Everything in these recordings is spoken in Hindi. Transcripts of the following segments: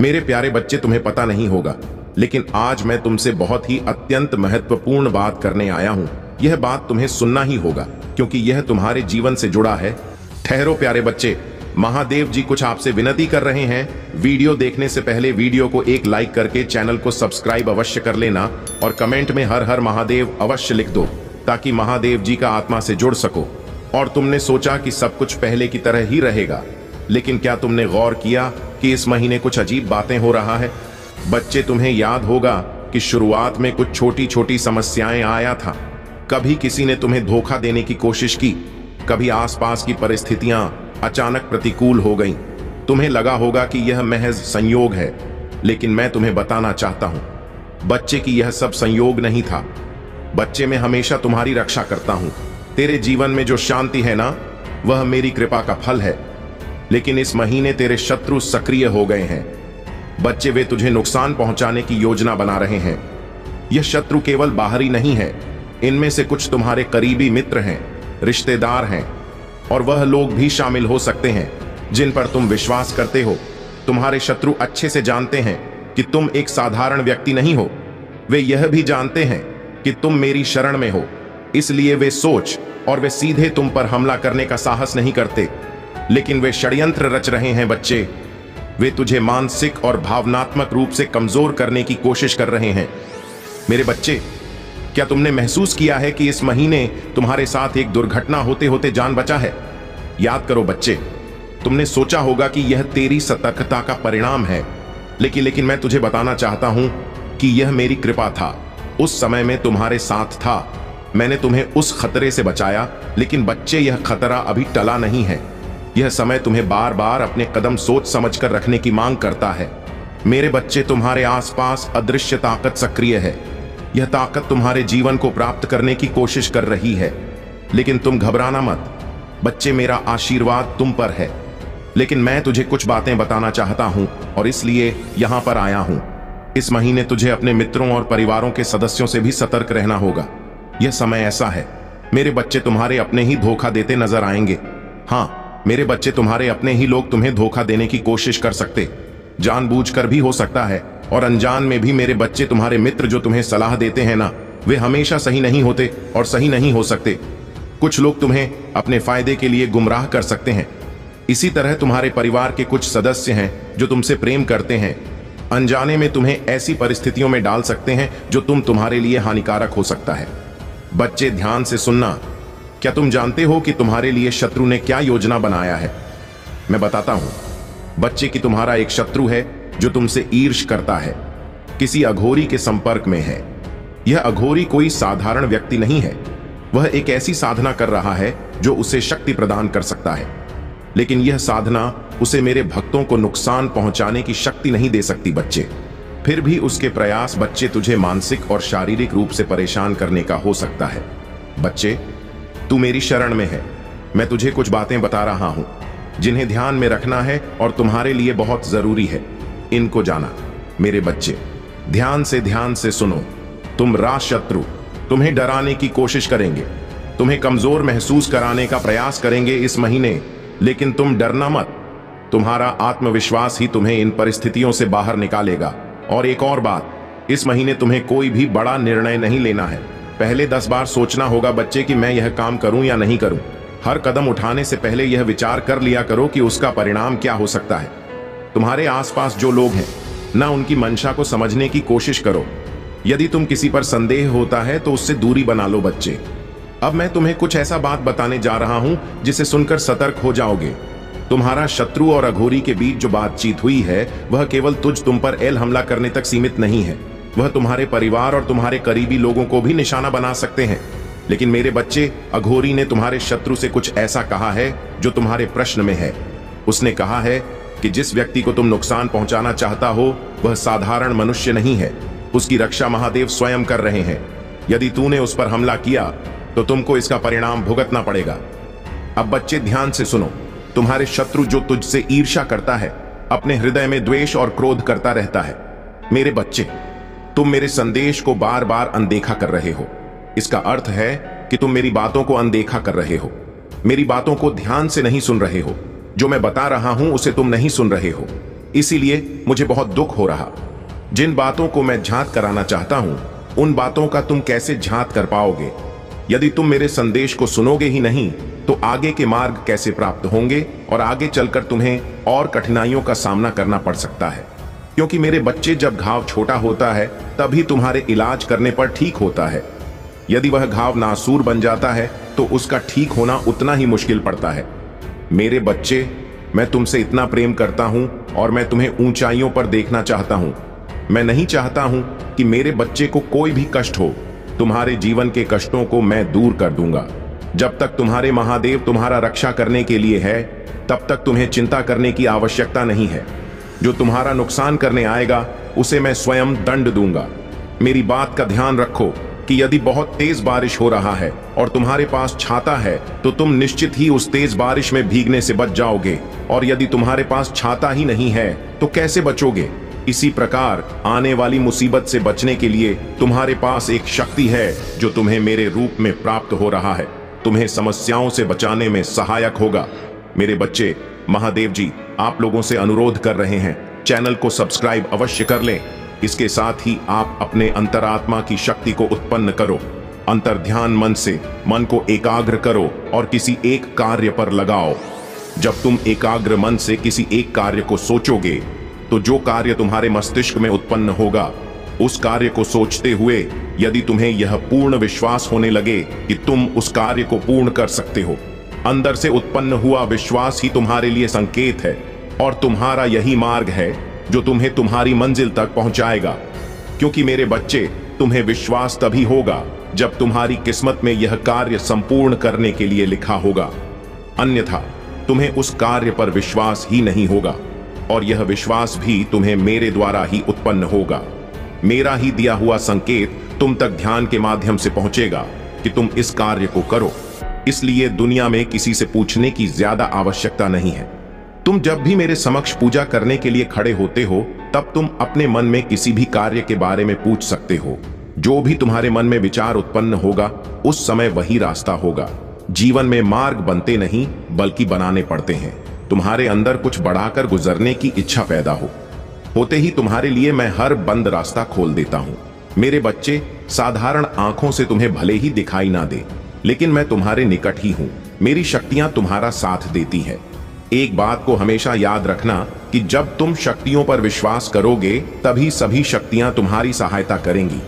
मेरे प्यारे बच्चे, तुम्हें पता नहीं होगा, लेकिन आज मैं तुमसे बहुत ही अत्यंत महत्वपूर्ण बात करने आया हूं। यह बात तुम्हें सुनना ही होगा क्योंकि यह तुम्हारे जीवन से जुड़ा है। ठहरो प्यारे बच्चे, महादेव जी कुछ आपसे विनती कर रहे हैं। वीडियो देखने से पहले वीडियो को एक लाइक करके चैनल को सब्सक्राइब अवश्य कर लेना और कमेंट में हर हर महादेव अवश्य लिख दो ताकि महादेव जी का आत्मा से जुड़ सको। और तुमने सोचा कि सब कुछ पहले की तरह ही रहेगा, लेकिन क्या तुमने गौर किया कि इस महीने कुछ अजीब बातें हो रहा है? बच्चे, तुम्हें याद होगा कि शुरुआत में कुछ छोटी छोटी समस्याएं आया था। कभी किसी ने तुम्हें धोखा देने की कोशिश की, कभी आसपास की परिस्थितियां अचानक प्रतिकूल हो गईं। तुम्हें लगा होगा कि यह महज संयोग है, लेकिन मैं तुम्हें बताना चाहता हूं बच्चे कि यह सब संयोग नहीं था। बच्चे, मैं हमेशा तुम्हारी रक्षा करता हूं। तेरे जीवन में जो शांति है ना, वह मेरी कृपा का फल है। लेकिन इस महीने तेरे शत्रु सक्रिय हो गए हैं। बच्चे, वे तुझे नुकसान पहुंचाने की योजना बना रहे हैं। यह शत्रु केवल बाहरी नहीं है, इनमें से कुछ तुम्हारे करीबी मित्र हैं, रिश्तेदार हैं, और वह लोग भी शामिल हो सकते हैं जिन पर तुम विश्वास करते हो। तुम्हारे शत्रु अच्छे से जानते हैं कि तुम एक साधारण व्यक्ति नहीं हो। वे यह भी जानते हैं कि तुम मेरी शरण में हो, इसलिए वे सोच और वे सीधे तुम पर हमला करने का साहस नहीं करते। लेकिन वे षड्यंत्र रच रहे हैं बच्चे। वे तुझे मानसिक और भावनात्मक रूप से कमजोर करने की कोशिश कर रहे हैं। मेरे बच्चे, क्या तुमने महसूस किया है कि इस महीने तुम्हारे साथ एक दुर्घटना होते होते जान बचा है? याद करो बच्चे, तुमने सोचा होगा कि यह तेरी सतर्कता का परिणाम है, लेकिन मैं तुझे बताना चाहता हूं कि यह मेरी कृपा था। उस समय में तुम्हारे साथ था, मैंने तुम्हें उस खतरे से बचाया। लेकिन बच्चे, यह खतरा अभी टला नहीं है। यह समय तुम्हें बार बार अपने कदम सोच समझकर रखने की मांग करता है। मेरे बच्चे, तुम्हारे आसपास अदृश्य ताकत सक्रिय है। यह ताकत तुम्हारे जीवन को प्राप्त करने की कोशिश कर रही है, लेकिन तुम घबराना मत बच्चे, मेरा आशीर्वाद तुम पर है। लेकिन मैं तुझे कुछ बातें बताना चाहता हूं और इसलिए यहां पर आया हूं। इस महीने तुझे अपने मित्रों और परिवारों के सदस्यों से भी सतर्क रहना होगा। यह समय ऐसा है, मेरे बच्चे, तुम्हारे अपने ही धोखा देते नजर आएंगे। हाँ मेरे बच्चे, तुम्हारे अपने ही लोग तुम्हें धोखा देने की कोशिश कर सकते, जानबूझकर भी हो सकता है और अनजान में भी। मेरे बच्चे, तुम्हारे मित्र जो तुम्हें सलाह देते हैं ना, वे हमेशा सही नहीं होते और सही नहीं हो सकते। कुछ लोग तुम्हें अपने फायदे के लिए गुमराह कर सकते हैं। इसी तरह तुम्हारे परिवार के कुछ सदस्य हैं जो तुमसे प्रेम करते हैं, अनजाने में तुम्हें ऐसी परिस्थितियों में डाल सकते हैं जो तुम्हारे लिए हानिकारक हो सकता है। बच्चे, ध्यान से सुनना। क्या तुम जानते हो कि तुम्हारे लिए शत्रु ने क्या योजना बनाया है? मैं बताता हूं बच्चे कि तुम्हारा एक शत्रु है जो तुमसे ईर्ष करता है, किसी अघोरी के संपर्क में है। यह अघोरी कोई साधारण व्यक्ति नहीं है, वह एक ऐसी साधना कर रहा है जो उसे शक्ति प्रदान कर सकता है। लेकिन यह साधना उसे मेरे भक्तों को नुकसान पहुंचाने की शक्ति नहीं दे सकती बच्चे। फिर भी उसके प्रयास बच्चे तुझे मानसिक और शारीरिक रूप से परेशान करने का हो सकता है। बच्चे, तू मेरी शरण में है। मैं तुझे कुछ बातें बता रहा हूं जिन्हें ध्यान में रखना है और तुम्हारे लिए बहुत जरूरी है इनको जाना। मेरे बच्चे, ध्यान से सुनो। तुम राजशत्रु तुम्हें डराने की कोशिश करेंगे, तुम्हें कमजोर महसूस कराने का प्रयास करेंगे इस महीने, लेकिन तुम डरना मत। तुम्हारा आत्मविश्वास ही तुम्हें इन परिस्थितियों से बाहर निकालेगा। और एक और बात, इस महीने तुम्हें कोई भी बड़ा निर्णय नहीं लेना है। पहले 10 बार सोचना होगा बच्चे कि मैं यह काम करूं या नहीं करूं। हर कदम उठाने से पहले यह विचार कर लिया करो कि उसका परिणाम क्या हो सकता है। तुम्हारे आसपास जो लोग हैं ना, उनकी मंशा को समझने की कोशिश करो। यदि तुम किसी पर संदेह होता है तो उससे दूरी बना लो बच्चे। अब मैं तुम्हें कुछ ऐसा बात बताने जा रहा हूं जिसे सुनकर सतर्क हो जाओगे। तुम्हारा शत्रु और अघोरी के बीच जो बातचीत हुई है वह केवल तुम पर एल हमला करने तक सीमित नहीं है, वह तुम्हारे परिवार और तुम्हारे करीबी लोगों को भी निशाना बना सकते हैं। लेकिन मेरे बच्चे, अघोरी ने तुम्हारे शत्रु से कुछ ऐसा कहा है जो तुम्हारे प्रश्न में है। उसने कहा है कि जिस व्यक्ति को तुम नुकसान पहुंचाना चाहता हो वह साधारण मनुष्य नहीं है, उसकी रक्षा महादेव स्वयं कर रहे हैं। यदि तूने उस पर हमला किया तो तुमको इसका परिणाम भुगतना पड़ेगा। अब बच्चे, ध्यान से सुनो। तुम्हारे शत्रु जो तुझसे ईर्ष्या करता है, अपने हृदय में द्वेष और क्रोध करता रहता है। मेरे बच्चे, तुम मेरे संदेश को बार बार अनदेखा कर रहे हो। इसका अर्थ है कि तुम मेरी बातों को अनदेखा कर रहे हो, मेरी बातों को ध्यान से नहीं सुन रहे हो। जो मैं बता रहा हूं उसे तुम नहीं सुन रहे हो। इसीलिए मुझे बहुत दुख हो रहा। जिन बातों को मैं झांत कराना चाहता हूं, उन बातों का तुम कैसे झांत कर पाओगे? यदि तुम मेरे संदेश को सुनोगे ही नहीं तो आगे के मार्ग कैसे प्राप्त होंगे और आगे चलकर तुम्हें और कठिनाइयों का सामना करना पड़ सकता है। क्योंकि मेरे बच्चे, जब घाव छोटा होता है तभी तुम्हारे इलाज करने पर ठीक होता है। यदि वह घाव नासूर बन जाता है तो उसका ठीक होना उतना ही मुश्किल पड़ता है। मेरे बच्चे, मैं तुमसे इतना प्रेम करता हूं और मैं तुम्हें ऊंचाइयों पर देखना चाहता हूं। मैं नहीं चाहता हूं कि मेरे बच्चे को कोई भी कष्ट हो। तुम्हारे जीवन के कष्टों को मैं दूर कर दूंगा। जब तक तुम्हारे महादेव तुम्हारा रक्षा करने के लिए है, तब तक तुम्हें चिंता करने की आवश्यकता नहीं है। जो तुम्हारा नुकसान करने आएगा उसे मैं स्वयं दंड दूंगा। मेरी बात का ध्यान रखो कि यदि बहुत तेज बारिश हो रहा है और तुम्हारे पास छाता है तो तुम निश्चित ही उस तेज बारिश में भीगने से बच जाओगे, और यदि तुम्हारे पास छाता ही नहीं है तो कैसे बचोगे? इसी प्रकार आने वाली मुसीबत से बचने के लिए तुम्हारे पास एक शक्ति है जो तुम्हें मेरे रूप में प्राप्त हो रहा है। तुम्हें समस्याओं से बचाने में सहायक होगा। मेरे बच्चे, महादेव जी आप लोगों से अनुरोध कर रहे हैं, चैनल को सब्सक्राइब अवश्य कर लें। इसके साथ ही आप अपने अंतरात्मा की शक्ति को उत्पन्न करो। अंतर्ध्यान मन से मन को एकाग्र करो और किसी एक कार्य पर लगाओ। जब तुम एकाग्र मन से किसी एक कार्य को सोचोगे तो जो कार्य तुम्हारे मस्तिष्क में उत्पन्न होगा, उस कार्य को सोचते हुए यदि तुम्हें यह पूर्ण विश्वास होने लगे कि तुम उस कार्य को पूर्ण कर सकते हो, अंदर से उत्पन्न हुआ विश्वास ही तुम्हारे लिए संकेत है और तुम्हारा यही मार्ग है जो तुम्हें तुम्हारी मंजिल तक पहुंचाएगा। क्योंकि मेरे बच्चे, तुम्हें विश्वास तभी होगा जब तुम्हारी किस्मत में यह कार्य संपूर्ण करने के लिए लिखा होगा, अन्यथा तुम्हें उस कार्य पर विश्वास ही नहीं होगा और यह विश्वास भी तुम्हें मेरे द्वारा ही उत्पन्न होगा। मेरा ही दिया हुआ संकेत तुम तक ध्यान के माध्यम से पहुंचेगा कि तुम इस कार्य को करो। इसलिए दुनिया में किसी से पूछने की ज्यादा आवश्यकता नहीं है। तुम जब भी मेरे समक्ष पूजा करने के लिए खड़े होते हो, तब तुम अपने मन में किसी भी कार्य के बारे में पूछ सकते हो। जो भी तुम्हारे मन में विचार उत्पन्न होगा, उस समय वही रास्ता होगा। जीवन में मार्ग बनते नहीं बल्कि बनाने पड़ते हैं। तुम्हारे अंदर कुछ बढ़ाकर गुजरने की इच्छा पैदा होते ही तुम्हारे लिए मैं हर बंद रास्ता खोल देता हूं। मेरे बच्चे, साधारण आंखों से तुम्हें भले ही दिखाई ना दे, लेकिन मैं तुम्हारे निकट ही हूं। मेरी शक्तियां तुम्हारा साथ देती है। एक बात को हमेशा याद रखना कि जब तुम शक्तियों पर विश्वास करोगे तभी सभी शक्तियां तुम्हारी सहायता करेंगी।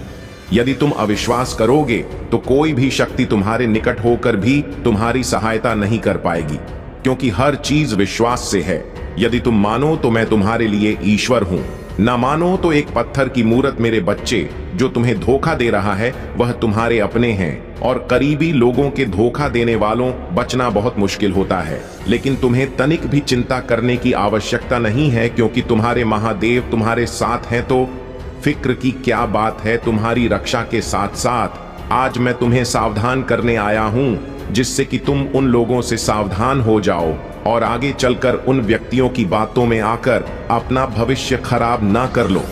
यदि तुम अविश्वास करोगे तो कोई भी शक्ति तुम्हारे निकट होकर भी तुम्हारी सहायता नहीं कर पाएगी, क्योंकि हर चीज विश्वास से है। यदि तुम मानो तो मैं तुम्हारे लिए ईश्वर हूं, ना मानो तो एक पत्थर की मूरत। मेरे बच्चे, जो तुम्हें धोखा दे रहा है वह तुम्हारे अपने हैं, और करीबी लोगों के धोखा देने वालों बचना बहुत मुश्किल होता है। लेकिन तुम्हें तनिक भी चिंता करने की आवश्यकता नहीं है, क्योंकि तुम्हारे महादेव तुम्हारे साथ हैं। तो फिक्र की क्या बात है? तुम्हारी रक्षा के साथ साथ आज मैं तुम्हें सावधान करने आया हूं, जिससे कि तुम उन लोगों से सावधान हो जाओ और आगे चलकर उन व्यक्तियों की बातों में आकर अपना भविष्य खराब ना कर लो।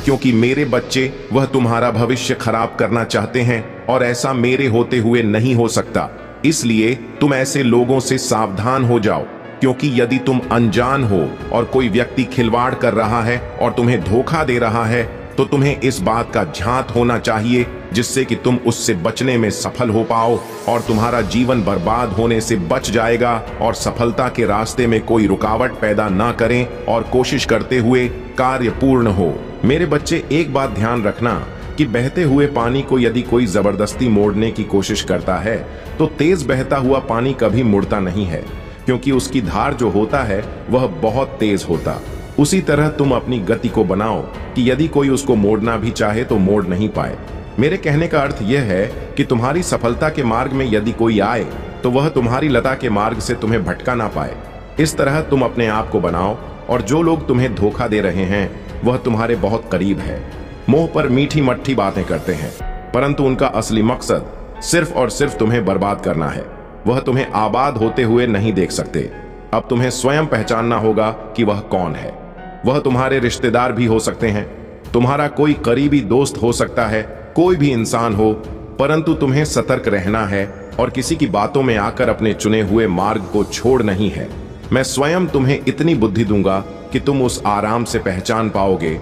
क्योंकि मेरे बच्चे, वह तुम्हारा भविष्य खराब करना चाहते हैं और ऐसा मेरे होते हुए नहीं हो सकता। इसलिए तुम ऐसे लोगों से सावधान हो जाओ, क्योंकि यदि तुम अनजान हो और कोई व्यक्ति खिलवाड़ कर रहा है और तुम्हें धोखा दे रहा है, तो तुम्हें इस बात का ध्यान होना चाहिए जिससे कि तुम उससे बचने में सफल हो पाओ और तुम्हारा जीवन बर्बाद होने से बच जाएगा और सफलता के रास्ते में कोई रुकावट पैदा ना करें और कोशिश करते हुए कार्य पूर्ण हो। मेरे बच्चे, एक बात ध्यान रखना कि बहते हुए पानी को यदि कोई जबरदस्ती मोड़ने की कोशिश करता है तो तेज बहता हुआ पानी कभी मुड़ता नहीं है, क्योंकि उसकी धार जो होता है वह बहुत तेज होता। उसी तरह तुम अपनी गति को बनाओ कि यदि कोई उसको मोड़ना भी चाहे तो मोड़ नहीं पाए। मेरे कहने का अर्थ यह है कि तुम्हारी सफलता के मार्ग में यदि कोई आए तो वह तुम्हारी लता के मार्ग से तुम्हें भटका ना पाए। इस तरह तुम अपने आप को बनाओ, और जो लोग तुम्हें धोखा दे रहे हैं वह तुम्हारे बहुत करीब है। मुंह पर मीठी मट्ठी बातें करते हैं, परंतु उनका असली मकसद सिर्फ और सिर्फ तुम्हें बर्बाद करना है। वह तुम्हें आबाद होते हुए नहीं देख सकते। अब तुम्हें स्वयं पहचानना होगा कि वह कौन है। वह तुम्हारे रिश्तेदार भी हो सकते हैं, तुम्हारा कोई करीबी दोस्त हो सकता है, कोई भी इंसान हो, परंतु तुम्हें सतर्क रहना है और किसी की बातों में आकर अपने चुने हुए मार्ग को छोड़ नहीं है। मैं स्वयं तुम्हें इतनी बुद्धि दूंगा कि तुम उस आराम से पहचान पाओगे